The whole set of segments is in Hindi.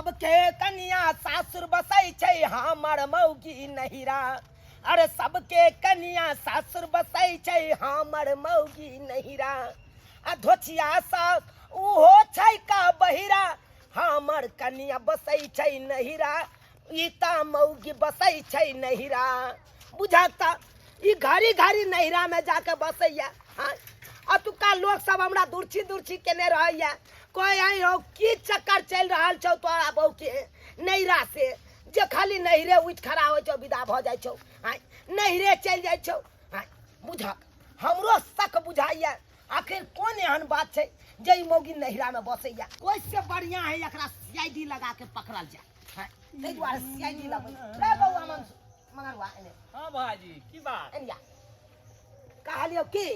सबके कन्या सासुर बसै छै हमर मौगी नहिरा। अरे सबके कन्या सासुर बसै छै हमर मौगी नहिरा। आ धोचिया सास उहो छै का बहिरा, हमर कन्या बसै छै नहिरा। ईता मौगी बसै छै नहिरा। बुझाता ई घड़ी घड़ी नहिरा में जाके बसैया। हाँ अतुका लोग सब हमरा दूरछी दूरछी केने रहैया। कोई आई हो की चक्कर चल रहा छौ तोरा बहू के नहिरा से, जे खाली नहिरे उठ खड़ा हो छौ विदा भ जाय छौ। हाँ नहिरे चल जाय छौ। हाँ बुझक हमरो शक बुझाइया आखिर कौन एहन बात छै जे ई मौगी नहिरा में बसैया। कोई से बढ़िया है एकरा सीआईडी लगा के पकड़ल जाए। हाँ तै दुआरे सीआईडी लबै। रे बौआ मंगरवा एने। हां भाजी की बात एनिया कहलियो की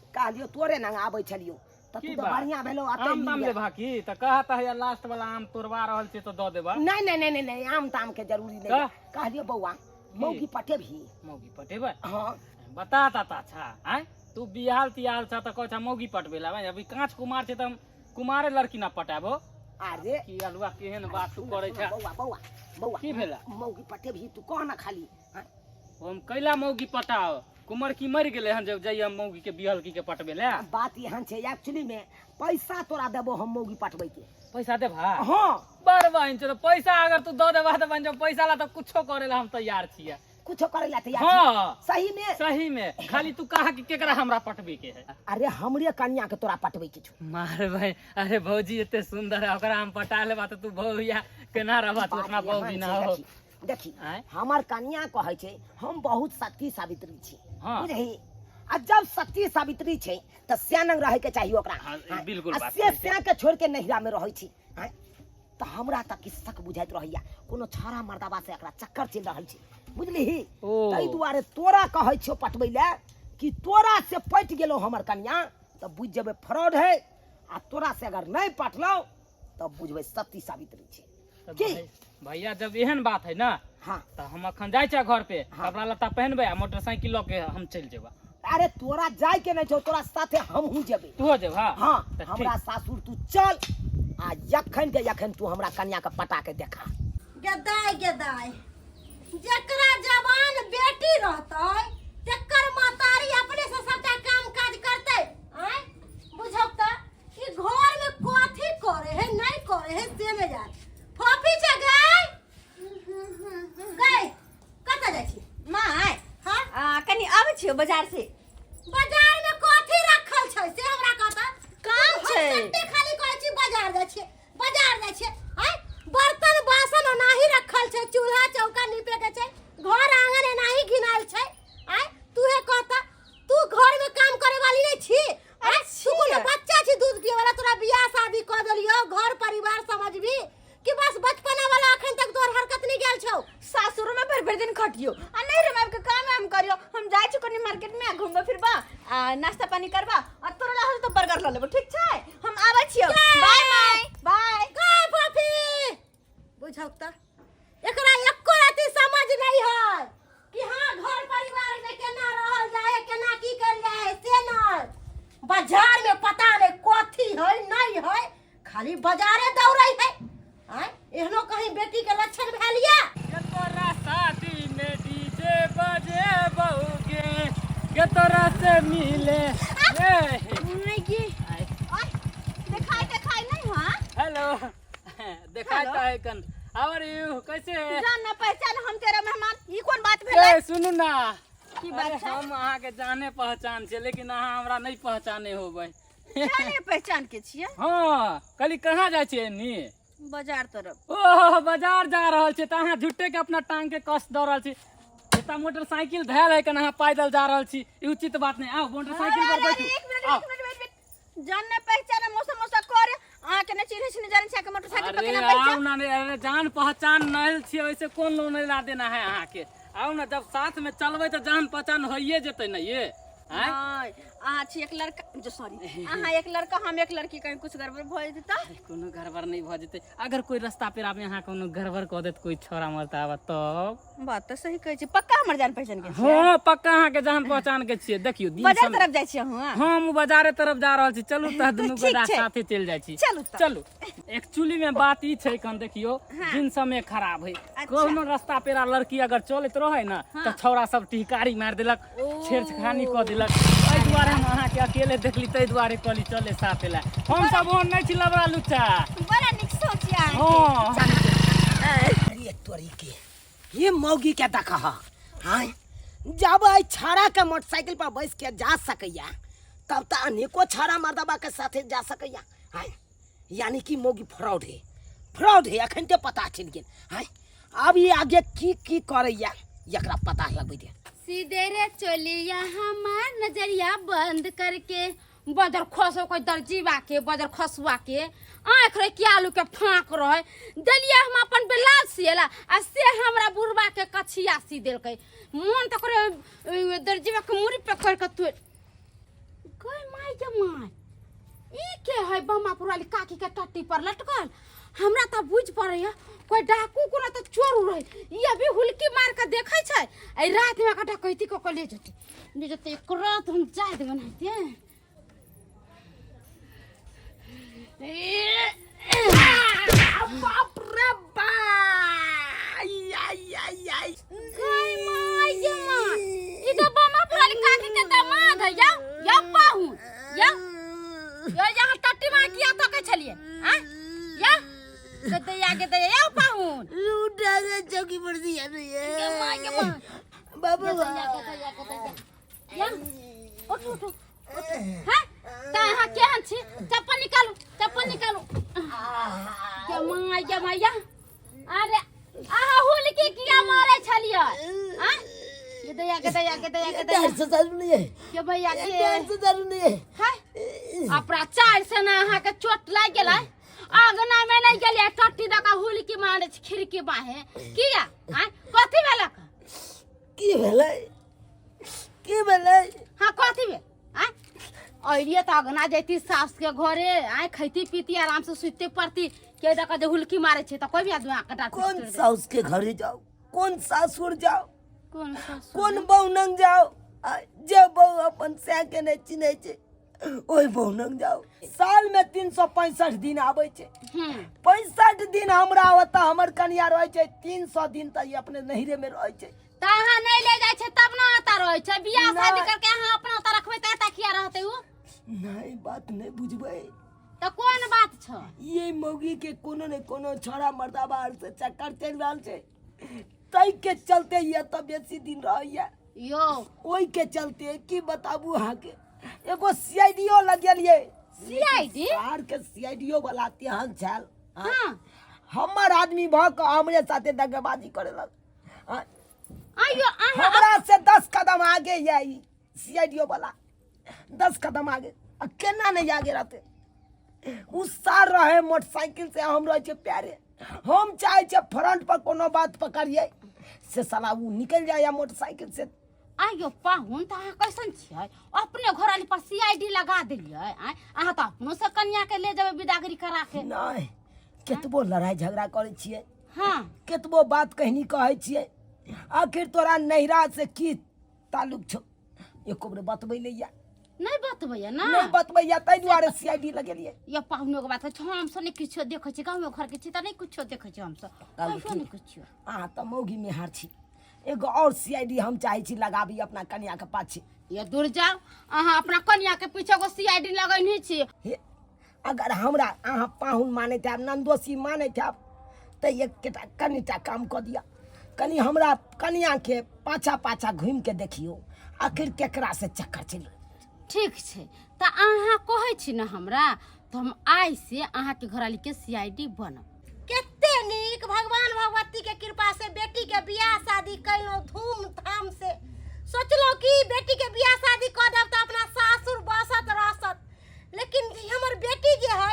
कहलियो तोरे नंग आबै छलियो त तू तो बढ़िया भेलो। आम ताम ले भाकी त कहता है लास्ट वाला आम तोड़वा रहल छे तो द देबा। नहीं नहीं नहीं नहीं आम ताम के जरूरी नहीं। कहलियो बौआ मौगी पटेबही। मौगी पटेबे? हां बता ता अच्छा हैं तू बिहाल तियाल छ त कहछा मौगी पटबेला। अभी कांच कुमार छे त कुमारे लड़की ना पटाबो। अरे की अलवा केहन बात तू करे छ। बौआ बौआ बौआ की भेला? मौगी पटेबही तू कह ना खाली। हम कैला मौगी पटाओ कुमार की मर गेले हन जब जइया मौगी के बिहल की के पटबेला। बात यहन छे एक्चुअली में पैसा तोरा देबो हम मौगी पटबै के। पैसा दे भा? हां बरबाइन छ त पैसा अगर तू द देबा त बन जब पैसा ला त कुछो करेला हम तैयार छिए। कुछ करेला तैयार? हाँ सही में खाली तू कहा कि केकरा हमरा पटबे के है। अरे हमरे कन्या के तोरा पटबै के छौ। मार भाई अरे भौजी एते सुंदर है ओकरा हम पटा लेबा त तू भौया केना रहबा तू अपना बहू बिना हो। देखी हमर कन्या कहै छै हम बहुत सती सावित्री छी। हाँ। बुझही आ जब सती सावित्री छै त स्यानंग रहे के चाहिए ओकरा। हाँ, बिल्कुल बात से स्या के छोड़ के नहिरा में रहै छी। हैं त हमरा त किसक बुझाइत रहैया कोनो छाड़ा मर्दाबा से एकरा चक्कर चल रहल छै। बुझलिही तै दुआरे तोरा कहै छियो पटबै ले कि तोरा से पट गेलो हमर कन्या त बुझ जेबे फ्रॉड है। आ तोरा से अगर नहीं पटलो तब बुझबे सती सावित्री छै। की भैया जब एहन बात है ना हाँ तो हम अखन जाय छ घर पे कपड़ा लत्ता पहनबे आ मोटरसाइकिल के हम चल जेबा। अरे तोरा जाय के नहीं छौ तोरा साथे हमहू जेबे। तू हो जेब? हां हमरा सासुर तू चल आ यखन के यखन तू हमरा कन्या के पटा के देखा। गदाई गदाई जकरा जवान बेटी रहतै तकर मातारी अपने से सबटा काम काज करतै। आय बुझौ त ई घर में कथी करे है नहीं करे है से में जाय। फॉफी छ गई कत जाय छी माय? हां कनी आबै छियो बाजार से। बाजार में कथी रखल छै से हमरा कहता। काम छै कते खाली कहै छी बाजार जाय छी बाजार जाय छी। आय बर्तन बासन ओनाही रखल छै चूल्हा चौका नीपे के छै घर आंगन एनाही घिनाल छै। आय तू हे कहता तू घर में काम करे वाली नहीं छी। अरे तू कोनो बच्चा छी दूध पिए वाला तोरा बियाह शादी क देलियो घर परिवार समझबी कि बस बचपना वाला अखन तक तोर हरकत नहीं गेल छौ। सासुर में भर भर दिन खटियो आ नहीं रे के काम करियो। हम जाय छु कनी मार्केट में घूमबा फिरबा आ नाश्ता पानी करबा और तोरा ला तो बर्गर ल लेबो। ठीक छै हम आबै छियो। बाय माय बाय। का फफी बुझौ त एकरा एको राती समझ नहीं है कि हां घर परिवार में केना रहल जाए केना की कर जाए से नहीं। बाजार में पता नहीं कथी है नहीं है खाली बाजारे दौड़ै है। आय एहनो कहीं बेटी के लक्षण भेलिया। तोरा शादी में डीजे बजे बहू के तोरा से मिले की देखाई देखाई नहीं। हां हेलो देखा है कन और यू कैसे जान ना पहचान हम तेरा मेहमान ई कौन बात भेलै? सुनू ना की बात है? हम अहाँ के जाने पहचान छे लेकिन अहाँ हमरा नहीं पहचाने होबै। जाने पहचान के छियै? हाँ कली कहाँ जाय छियै नी? बाजार तरफ। ओह बाजार जा रहल छी त अहाँ झुट्टे के अपना टांग के कस द रहल छी। एता मोटरसाइकिल धैल है कन अहाँ पैदल जा रहल छी ई उचित बात नहीं। आओ मोटरसाइकिल पर बैठू। एक मिनट जान पहचान मौसम मौसम करे आ के न चिन्ह चिन्ह जान छ के मोटरसाइकिल पे केना बैठ। आओ ना अरे जान पहचान नहीं छी वैसे कौन लोन ला देना है अहाँ के। आओ ना जब साथ में चलबै त जान पहचान होइए जेतै ना ये। नहीं अहाँ छी एक लड़का जो सॉरी अहाँ एक लड़का हम एक लड़की कहीं कुछ गड़बड़ भ जेतै त कोनो गड़बड़ नहीं भ जेतै अगर कोई रास्ता पे आबे यहाँ कोनो गड़बड़ कऽ देत कोई छोरा मरता आबत तब बात तो सही कहै छी पक्का हमर जान पहचान के हाँ पक्का अहाँ के जान पहचान के छियै देखियो दिन बाजार समय तरफ जाइ छी अहाँ हम बाजारे तरफ जा रहल छी चलू त दुनू ठीक गोटा छै। साथे चल जाइ छी चलू त। चलू एक्चुअली में बात ई छै कन देखियो दिन समय खराब है कोनो रास्ता पेरा लड़की अगर चलत रहे ना त छौरा सब टिहकारी मार देलक छेड़छानी क देलक एहि दुआरे हम अहाँ के अकेले देखली तै दुआरे कहली चले साथे ला हम सब ओहन नहीं छी लबड़ा लुच्चा बड़ा निक सोचिया हां ये तोरी के ये मौगी के देखा हाँ जब आई छाड़ा के मोटरसाइकिल पर बैस के जा सकैया तब तो अनेको छाड़ा मर्दबा के साथे जा सकैया हाँ यानी कि मौगी फ्रॉड है अखन ते पता चल गेल हाँ अब ये आगे की करैया एकरा पता लगबै दे सीधे रे चलिया हमार नजरिया बंद करके बदर खसो कोई दर्जीवा के बदर खसुआ के आँख रे के आलू के फाँक रहे दलिया हम अपन ब्लाउज सियला आ से हमरा बुढ़वा के कछिया सी देलकै मन त करे दर्जीवा के मुड़ी पे कर के तोड़ कोई माय के माय ई के है बम्मापुर वाली काकी के टट्टी पर लटकल हमरा त बुझ पड़ैया कोई डाकू कोनो त चोर रहे ये अभी हुलकी मार के देखै छै ए रात में कटा कहती को ले जते एक रात हम जाय देबन हते बाप रे बा आई कोई माय के माय ई त बम्मापुर वाली काकी के दामाद है या पाहु या यहाँ टट्टी मार किया तो के छलिए हां या के दे या पाहुन लूटा के चौकी पर दिया के माय के माय बाबू या उठ हैं ता हां केहन छी चप्पल निकालू के माय या अरे आहा हुल के किया मारे छलिए हां ये दया के नहीं के भैया के नहीं है हां अपना चार से ना अहाँ के चोट लाग गेलै आगना में नहीं गेलिए टट्टी दका हुल की मारे खिड़की बाहे किया हां कथि भेला की भेलै हां कथि भेल हां अइलिए त आगना जैती सास के घरे आय खैती पीती आराम से सुते पड़ती के दका जे हुलकी मारे छै त कोई भी आदमी आकटा कौन सास के घरे जाओ कौन सासुर जाओ कौन सास कौन बहु नंग जाओ जे बहु अपन से के नहीं चिन्हे छै ओई बहु नंग जाओ साल में 365 दिन आबै छै 65 दिन हमरा होता हमर कन्या रहै छै 300 दिन त अपने नहिरे में रहै छै त अहाँ नहीं ले जाय छै तब ना आता रहै छै बियाह शादी करके अहाँ अपना ओता रखबै त एता किया रहतै उ नहीं बात नहीं बुझबै त कोन बात छ ये मौगी के कोनो ने कोनो छोरा मर्दाबा से चक्कर चल रहल छै तई के चलते ये त बेसी दिन रहैया यो ओई के चलते की बताबू अहाँ के एगो सीआईडीओ लगेलिए सीआईडी बिहार के सीआईडीओ वाला तेहन छल हां हमर आदमी भ के हमरे साथे दगबाजी करेलक आयो अहाँ हमरा से 10 कदम आगे ये सीआईडीओ वाला 10 कदम आगे केना नहीं आगे रहते उसार रहे मोटरसाइकिल से हम रहे प्यारे हम चाहे छे फ्रंट पर कोनो बात पकड़िए से साला वो निकल जाए मोटरसाइकिल से आयो पाहुन त अहाँ कैसन छियै अपने घर वाली पर सीआईडी लगा देलियै अहाँ त अपनो से कन्या के ले जेबै विदागरी करा के नहीं केतबो लड़ाई झगड़ा करे छिए हां केतबो बात कहनी कहे छिए आखिर तोरा नहिरा से की ताल्लुक छौ एको बेर बतबै लैया नहीं बतबैया ना नहीं बतबैया तै दुआरे सीआईडी लगेलिए ये पाहुनो के बात छै हम से नहीं किछो देखै छी गांव में घर के छी त नहीं किछो देखै छी हम से कैसो नहीं किछो अहाँ त मौगी में हार छी एगो और सीआईडी हम चाहे छी लगाबी अपना कन्या के पाछे ये दूर जाओ अहाँ अपना कन्या के पीछे को सीआईडी लगैनी छी हे अगर हमरा अहाँ पाहुन माने थे नंदोसी माने थे त एक कनिटा काम क दिया कनी हमरा कन्या के पाछा घूम के देखियो आखिर केकरा से चक्कर चल ठीक छै त अहाँ कहै छी न हमरा त हम आइ से अहाँ के घरवाली के सीआईडी बनब केते नीक भगवान भगवती के कृपा से बेटी के बियाह शादी कैलो धूमधाम से सोचलो कि बेटी के बियाह शादी कर देब त अपना सासुर बसत रहसत लेकिन हमर बेटी जे है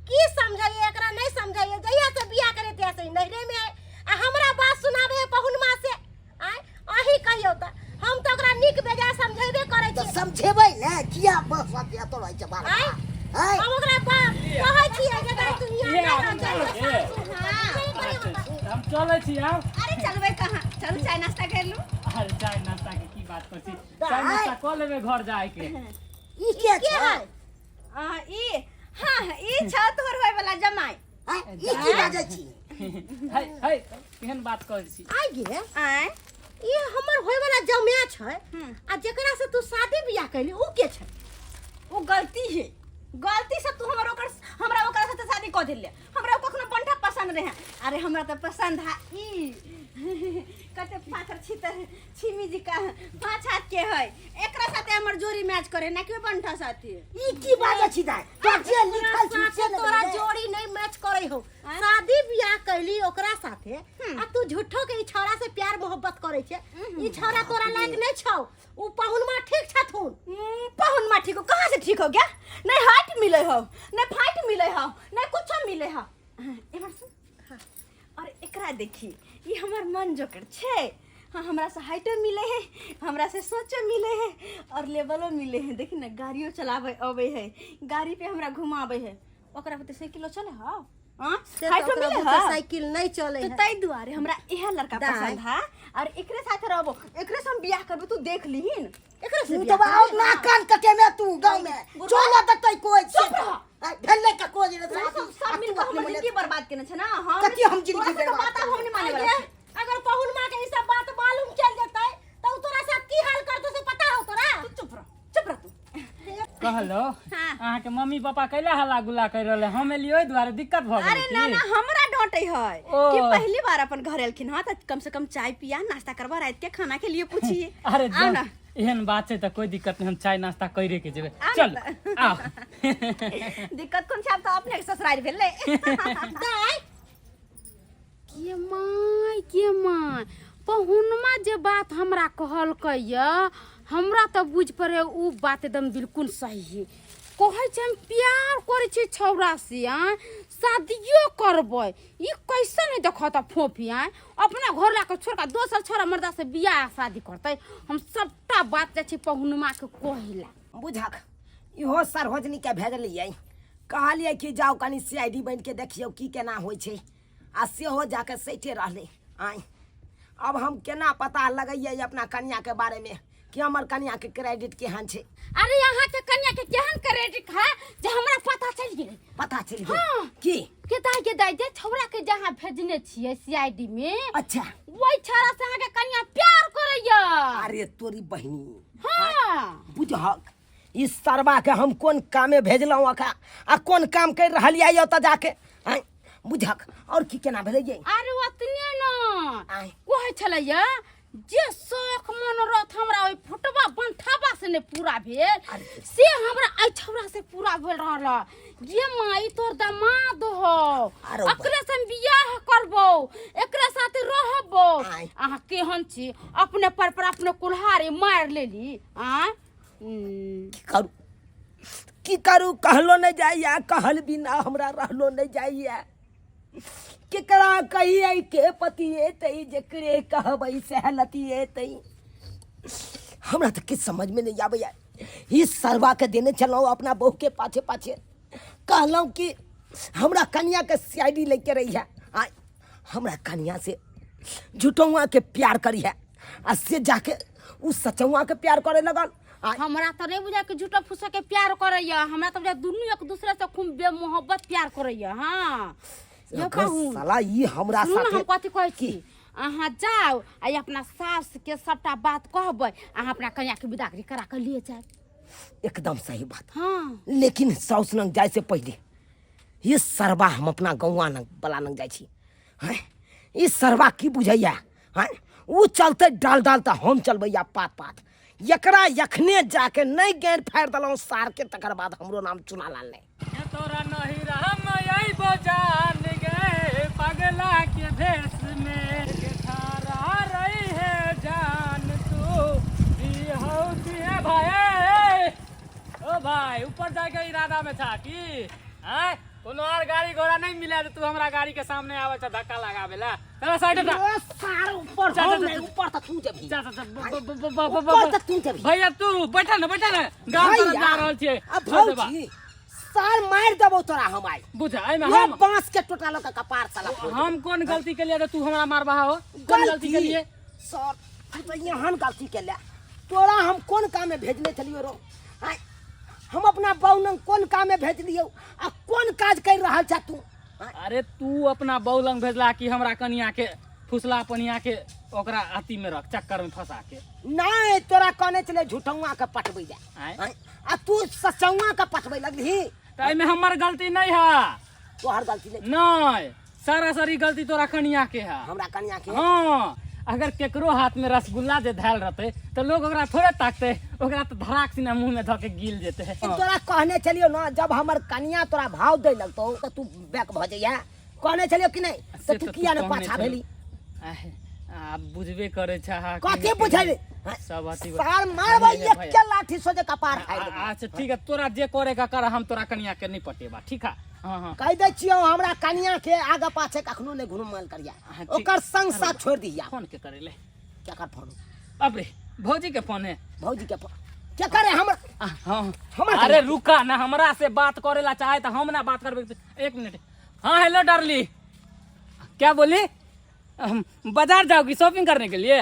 की समझाइए एकरा नहीं समझाइए जहिया से बियाह करे तहिया से नहिरे में है आ हमरा बात सुनाबे पहुनमा से आय अही कहियो त हम तो ओकरा नीक बेजा समझेबे करे छी समझेबै ना किया जबान आय है हम ओकरा कहै छियै जे दाइ तू ये यहाँ आदमी जा चलो, हम चले छी आब। अरे चलबै कहाँ चलू चाय नाश्ता कर लू अरे चाय नाश्ता के की बात कर छी, चाय नाश्ता कऽ लेबै घर जाए के। ई के के छै है ई हाँ ई छ तोहर होय वाला जमाई ई की बाजै छी है है केहन बात कहै छी। आइ गे आय ये हमर होय वाला जमाई छै आ जेकरा से तू शादी बियाह कैली ऊ के छै? वो गलती है गलती से तू हमरा ओकरा साथे शादी कर दिले। हमरा कखनो बंठा पसंद रहे। अरे हमरा तो पसंद है ई कते पाथर छितर छिमी जी का 5 हाथ के है एकरा साथे हमर जोड़ी मैच करे ना कि बंठा साथे। ई की बाजै छी दाइ तो जे लिखल छी से तोरा जोड़ी नहीं मैच करे हो। शादी बियाह कैली ओकरा साथे आ तू झूठो के ई छौरा से प्यार मोहब्बत करे छे। ई छौरा तोरा लायक नहीं छौ। ऊ पहुनमा ठीक छथुन। पहुन माठी को कहाँ से ठीक हो गया? नहीं हाइट मिले हो नहीं फाइट मिले हो नहीं कुछ मिले हो। एमर सुन और एकरा देखी ये हमर मन जोकर छे। हाँ हमरा से हाइटो मिले है हमरा से सोचो मिले है और लेवलो मिले है। देखी ना गाड़ियों चलावे आवे है गाड़ी पे हमरा घुमावे है ओकरा पे साइकिलो चले हो। हां हाइटो मिले है साइकिल नहीं चले तो है। तई दुआरे हमरा इहे लड़का पसंद है और एकरे साथे रहबो एकरे से हम बियाह करबो। तू देख लीहिन एकरे से तू तो आओ ना कान कटे में तू गांव में चलो देखतै कोई चुप रह। भेले का कोई रे सब मिल के हमर जिंदगी बर्बाद केने छै ना। हम कथी हम जिंदगी बर्बाद बर्बाद हम नहीं माने आगे, वाला छी। अगर पहुनमा के ई सब बात मालूम चल जतै तो तोरा साथ की हाल करतो से पता हो तोरा? तू चुप रह तू। कहलो हाँ। अहाँ के मम्मी पापा कैला हल्ला गुल्ला कर रहले, हम एलियै ओइ दुआरे दिक्कत भ अरे गेल ना की? ना हमरा डांटे है ओ। कि पहली बार अपन घर एलखिन हां त कम से कम चाय पिया नाश्ता करवा रात के खाना के लिए पूछिए। अरे आओ ना एहन बात छै त कोई दिक्कत नहीं, हम चाय नाश्ता करे के जेबै। आओ चल ना। आओ। दिक्कत कोन छै? अब तो अपने के ससुराल भेले। दाइ के माय पहुनमा जे बात हमरा कहलकै य हमरा त बुझ पड़े उ बात एकदम बिल्कुल सही है। कहै छै हम प्यार करे छी छौरा से शादियो करबै। ई कैसे नहीं देखता फोफिया अपना घर लाके छोड़ के दोसर छोरा मर्दा से बियाह शादी करतै। हम सबटा बात जे छै पहुनमा के कहिला बुझक इहो सरहोजनी के भेजलियै कहलियै कि जाओ कनी सीआईडी बन के देखियौ की केना होइ छै आ सेहो जाके सैठे रहलै। आइ अब हम केना पता लगैयै अपना कन्या के बारे में कि हमर कन्या के क्रेडिट केहन छै। अरे यहाँ के कन्या के केहन क्रेडिट है जे हमरा पता चल गेल। पता चल गेल हाँ। की के दाई जे छौरा के जहाँ भेजने छियै सीआईडी में अच्छा वही छौरा से अहाँ के कन्या प्यार करैया। अरे तोरी बहिनी हाँ बुझक इस सरबा के हम कोन कामे भेजलहुँ आ कोन काम कर रहलियै ओतऽ जाके आइ बुझक और की केना भेलै ये? अरे ओतने न आइ कहै छलैया जे शौक मनोरथ हमरा ओइ फुटबा बंठाबा से ने पूरा भेल से हमरा आई छौरा से पूरा भेल रहल। जे माई तोर दामाद हो अरे एकरे से हम बियाह करबो एकरे साथे रहबो। आइ। अहाँ केहन छी अपने पर अपने कुल्हारी मार लेली। की करू कहलो नहीं जाइए कहल बिना हमरा रहलो नहीं जाइए। केकरा कहिए के पति एतै जेकरे कहबै सहलती एतै। हमरा तो किछ समझ में नहीं आबैया। इस सरवा के देने चलऊँ अपना बहू के पाछे पाछे कहलऊँ कि हमरा कन्या के सीआईडी लेके रही है। आ हमरा कन्या से झूठौआ के प्यार करी है आ से जाके उस सचौआ के प्यार करे लगल। हमरा तो नहीं बुझा के झूठा फूसा के प्यार करैया। हमरा तो बुझा दुनू एक दूसरे से खूब बेमोहब्बत प्यार करैया। हाँ यो कहूँ साला ई हमरा सुन साथे हम कथी कहै छी अहाँ जाओ आ अपना सास के सबटा बात कहबै अहाँ अपना कन्या के विदागरी करा के लिए जाए। एकदम सही बात। हाँ लेकिन साउस नंग जाए से पहले ये सरवा हम अपना गौवा नंग बला नंग जाए छी। हैं ई सरवा की बुझैया? हैं ऊ चलते डाल डाल त हम चलबैया पात पात। एकरा यखने जाके नहीं गेर फाड़ दलौं सार के तकर बाद हमरो नाम चुना लाल नहीं। तोरा नहीं रहम यही बजान गए पगला के भेष में के थारा रही है जान तू ई हो दिए भाई। ओ भाई ऊपर जाके इरादा में था कि हैं कोनो और गाड़ी घोड़ा नहीं मिला तो तू हमरा गाड़ी के सामने आवे छ धक्का लगावेला चल साइड हटा ओ सार ऊपर जा, हम जा, नहीं जा। ऊपर तक तू जब जा ऊपर तक तू जब भैया तू बैठा ना गांव तरफ जा रहल छियै अब छोड़ देबा भौजी सार मार देबो तोरा हम आई बुझा एहि में ये हम बांस के टोटालो का कपार साला फोड़ देबो। हम कौन गलती के लिए रे तू हमरा मारबा हो कौन गलती के लिए सर तू तो यहाँ गलती के ले तोरा हम कौन काम में भेजने चलियो रो आय, हम अपना बहू कौन काम में भेज दियो आ कौन काज कर रहा छ तू आय, अरे तू अपना बहू लंग भेजला कि हमरा कनिया के फुसला पनिया के ओकरा अति में रख चक्कर में फंसा के नहीं तोरा कहने चले झूठौआ के पटबै जा आय आय, आ तू सचौआ के पटबै लगही तो एहि में हमर गलती नहीं है तोहर गलती नहीं नहीं सरासरी गलती तोरा कनिया के है हमरा कन्या के हाँ अगर केकरो हाथ में रसगुल्ला जे धैल रहते तो लोग ओकरा थोड़े ताकते ओकरा तो धड़ाक सीना मुंह में धके गिल जेते तोरा कहने चलियो ना जब हमर कन्या तोरा भाव दे लगतो तो तू बैक भ जइया कहने चलियो कि नहीं तो से तू तो किया तू ने कहने पाछा चलियो। भेली आप बुझबे करे छा कथी बुझाई सब अति सार मारबा एक के लाठी सोजे कपार खाइ देबो अच्छा ठीक है तोरा जे करेगा कर हम तोरा कनिया के नहीं पटेबा ठीक है हाँ हाँ कह दे छियो हमरा कन्या के आगे पाछे कखनो नहीं घुमल करिया हाँ, ठीक। ओकर संग साथ छोड़ दिया फोन के करे ले क्या कर फोन अब रे भौजी के फोन है भौजी के फोन क्या करे हम हाँ हमरा अरे रुका ना हमरा से बात करेला चाहे तो हम ना बात करबे एक मिनट हाँ हेलो डार्ली क्या बोली बाजार जाओगी शॉपिंग करने के लिए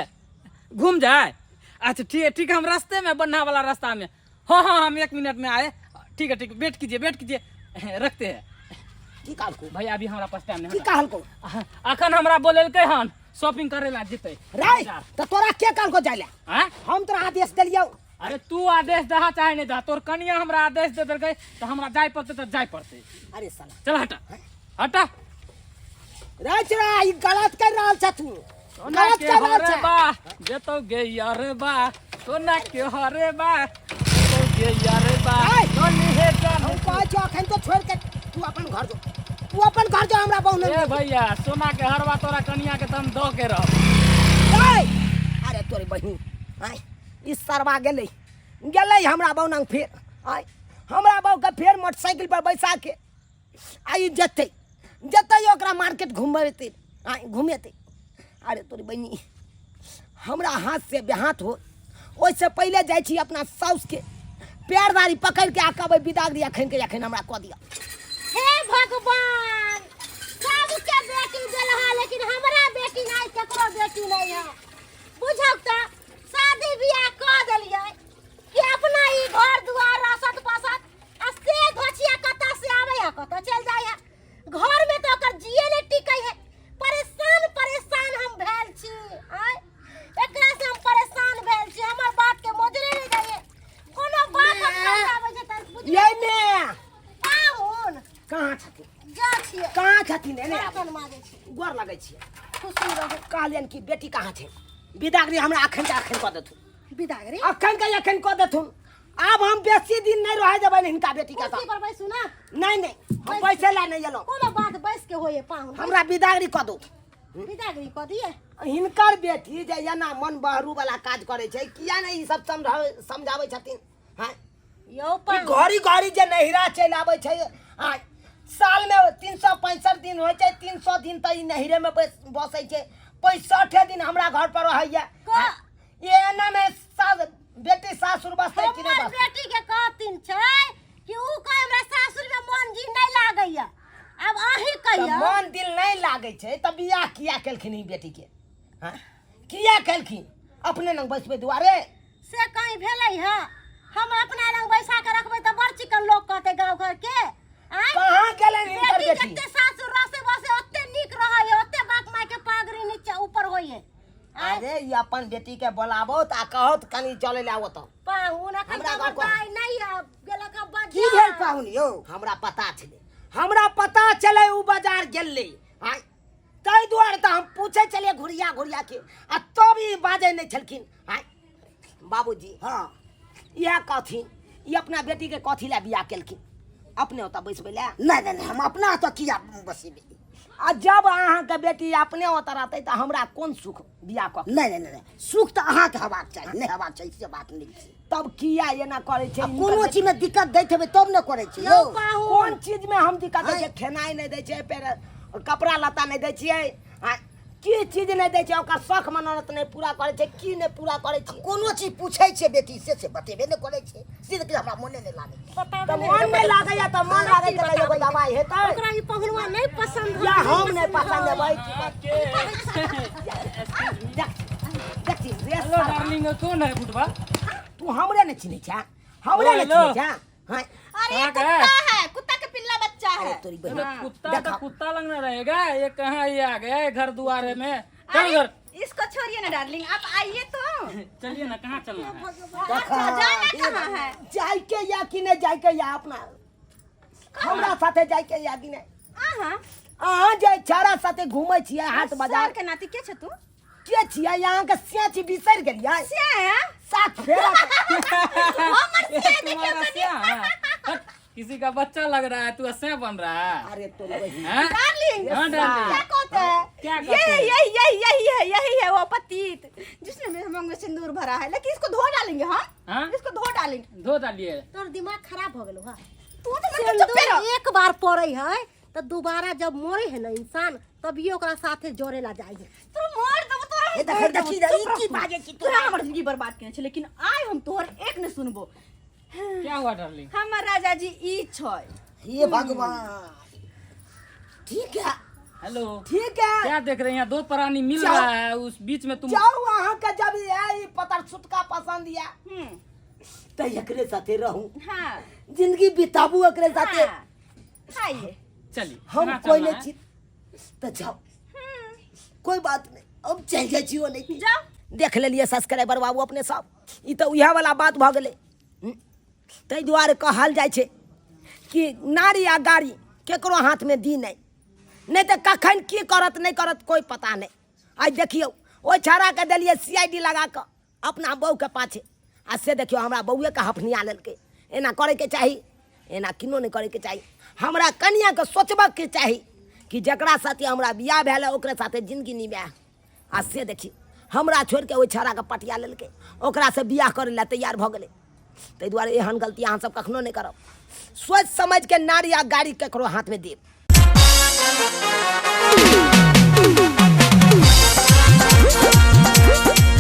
घूम जाए अच्छा ठीक है हम रास्ते में बनना वाला रास्ता में हाँ हाँ हम 1 मिनट में आए ठीक है वेट कीजिए रखते हैं की काल को भैया अभी हमारा पास टाइम की नहीं काल को अखन हमरा बोलेलकै हन शॉपिंग करेला जेतै राय तो तोरा के काल को जाइला हैं हम तोरा आदेश देलियो अरे तू आदेश दहा चाहे नहीं दहा तोर कनिया हमरा आदेश दे देलकै तो हमरा जाय पड़तै तो जाय पड़तै अरे साला चल हटा रे चरा ई गलत कर रहल छ तू सोना गलत के कर रहल हरे छ बा जेतो गे यार बा सोना के हरे बा जेतो गे यार बा आय। सोनी हे जान हम कहै छ अखन तो छोड़ के तू अपन घर जो हमरा बहु ए भैया सोना के हरवा तोरा कनिया के तम दो के रह अरे तोरे बहिन आय ई सरवा गेलै हमरा बहु नंग फेर आय हमरा बहु के फेर मोटरसाइकिल पर बैसा के आई जते ओकरा मार्केट घुमेते आय घुमेते अरे तोरी बहिनी हमरा हाथ से बेहाथ हो ओइसे पहले जाइ छी अपना साउस के पैरदारी पकड़ के आ कहबै बिदागरी अखन हमरा कह दिया हे भगवान सबके बेटी देल है लेकिन हमरा बेटी नहीं केकरो बेटी नहीं है बुझब त शादी बियाह कर देलिए कि अपना ई घर दुआर रसत बसत आ से घोचिया कता से आवे है कता चल जाय है घर में तो ओकर जिए नहीं टिकै है परेशान हम भेल छी आय एकरा से हम परेशान भेल छी हमर बात के मोजरे नहीं जाय कोनो बात अपना आवे छै त बुझ ये में पाहुन कहाँ छथिन जा छिए कहाँ छथिन एने बर्तन माजे छी गोर लगै छियै खुशी रहो कहलियन कि बेटी कहाँ छै बिदागरी हमरा अखन कह देथुन बिदागरी अखन कह देथुन अब हम बेसी दिन नहीं रह देबै हिनका बेटी के कुर्सी पर बैसू ना नहीं हम पैसे ला नहीं एलहुँ कोनो बात बैस के होए पाहुन हमरा बिदागरी कह दो बिदागरी क दिए हिनकर बेटी जे एना मन बहरू वाला काज करे छै किया नहीं ई सब समझाबै छथिन हाँ यो ई पाहुन घड़ी जे नहिरा चलि आबै छै हाँ साल में 365 दिन होइ छै 300 दिन त ई नहिरे में बसै छै 65 दिन हमरा घर पर रहैया ये एना में बेटी सासुर बसतै कि नहीं हमर बसतै बेटी के कहतिन छै कि ऊ कहे हमरा सासुर में मन जी नहीं लागैया अब अही त कहियो मन दिल नहीं लागै छै त बियाह किया केलखिन ई बेटी के हाँ किया केलखिन अपने लंग बैसबै दुआरे से कहीं भेलै है हम अपना लंग बैसा के रखबै त बड़ चिकन लोग कहते गांव घर के आय कहाँ गेलन हिनकर बेटी बेटी जत्ते सासुर रसे बसे ओत्ते नीक रहै है ओत्ते बाप माय के पागरी नीचे ऊपर होय है अरे ये अपन बेटी के बोलाबो त कहत कनी चले ले आवत पाहुन अखन हमरा त गाँव को- बताई नहीं है गेला का की भेल बाजार पाहुन यौ हमरा पता चले उ बाजार गेलै आय तै दुआरे त हम पूछे चलिए घुरिया के आ तब ई बाजे नहीं छलखिन आय बाबूजी हाँ यह कथिन ई अपना बेटी के कथी ला बियाह केलखिन अपने ओतऽ बैसबै ले नहीं हम अपना ओतऽ किया बसेबै आ जब अहाँ के बेटी अपने ओतऽ रहतै त हमरा कोन सुख बियाह क नहीं सुख त अहाँ के हेबाक चाही नहीं हेबाक चाही से बात नहीं छै तब किया ये ना करे छे कोनो चीज में दिक्कत दैत हेबै तब न करै छी यौ कौन चीज में हम दिक्कत दै छै खेनाई नहीं दै छै पेर कपड़ा लत्ता नहीं दै छियै की चीज नहीं दै छै ओकर शौक मनोरथ नहीं पूरा करे छै की नहीं पूरा करे छै कोनो चीज पूछै छै बेटी से बतेबे न करै छै सीधे कि हमरा मोने नहीं लागे तो मन नहीं लागे या तो मन लागे तो कहियो दवाई हेतै ओकरा ई पगलवा नहीं पसंद या हम नहीं पसंद है भाई देखी हेलो डार्लिंग कौन है बुढ़वा तू हमरे नहीं चिन्ह छा हमरे नहीं चिन्ह छा हां अरे ये कहाँ का कुत्ता है, कुत्ता का पिल्ला बच्चा है। तोरी अरे बहन कुत्ता तो कुत्ता लगना रहेगा, ये कहाँ ये आ गया है घर दुआरे में। चल अरे, घर इसको छोड़िए ना डार्लिंग, आप आइए तो। चलिए ना, कहाँ चलना है? अच्छा, जाना कहाँ है? जाय के या कि नहीं जाय के या अपना हमरा साथे जाय के या कि नहीं आहा, अहाँ जे छाड़ा साथे घूमै छियै हाट बाजार सर के नाती के छ तू? के छियै यहाँ के सिया छी बिसर गेलियै क्या है? साथ फेरा हमर ये से तुम्हारा क्या है? हट, किसी का बच्चा लग रहा है, तू ऐसे बन रहा है। अरे तो वही हैं? डार्लिंग, हाँ, डार्लिंग। क्या कहते हैं? क्या कहते हैं? यही है वो पतित जिसने मेरे मांग में सिंदूर भरा है, लेकिन इसको धो डालेंगे हम। हाँ? इसको धो डालेंगे। धो डालिए। तोर दिमाग खराब हो गेलो हा तू तो मतलब चुप सिंदूर रहो। एक बार पड़े है तो दोबारा जब मरे है ना इंसान तभी ओकरा साथे जोड़े ला जाए तू मोर दब तोरा। ए देखै देखी ई की बाजे छी तोरा हमर जिंदगी बर्बाद केने छै, लेकिन आइ हम तोहर एक ने सुनबो। क्या हुआ डार्लिंग? हमर राजा जी ई छै। हे भगवान ठीक है हेलो, ठीक है क्या देख रहे हैं? यहाँ दो प्राणी मिल रहा है, उस बीच में तुम जाओ अहाँ के जब ये पतर सुटका पसंद या हम्म, तो एकरे साथे रहूं हाँ, जिंदगी बिताबू एकरे साथे हाँ, आइए। चलिए। हम कहाँ कोई चलना नहीं है? छी तो जाओ कोई बात नहीं अब चल जाय छियो नहीं जाओ। देख लेलिए सब्सक्राइबर बाबू अपने सब ई तो इहा वाला बात भ गेलै ताहि दुआरे कहल जाइ छै कि नारी आ गाड़ी केकरो हाथ में दी नहीं तो कखन की करत नहीं करत कोई पता नहीं। आज देखियो ओ छाड़ा के देलिए CID लगा के अपना बहू के पाछे आ से देखियो हमरा बउए के हफनिया लेलकै। एना करे के चाही, एना किनो नहीं करे के चाही। हमरा कनिया के सोचबक के चाही कि जकरा साथे हमरा बियाह भेल ओकरे साथे जिंदगी निभा आ से देखी हमरा छोड़ के ओहि छौड़ा के पटिया लेलकै, ओकरा से बियाह करे ला तैयार भ गेलै। ताहि दुआरे एहन गलती अहाँ सब कखनो नहीं करब। सोच समझ के नारी आ गाड़ी केकरो हाथ में देब।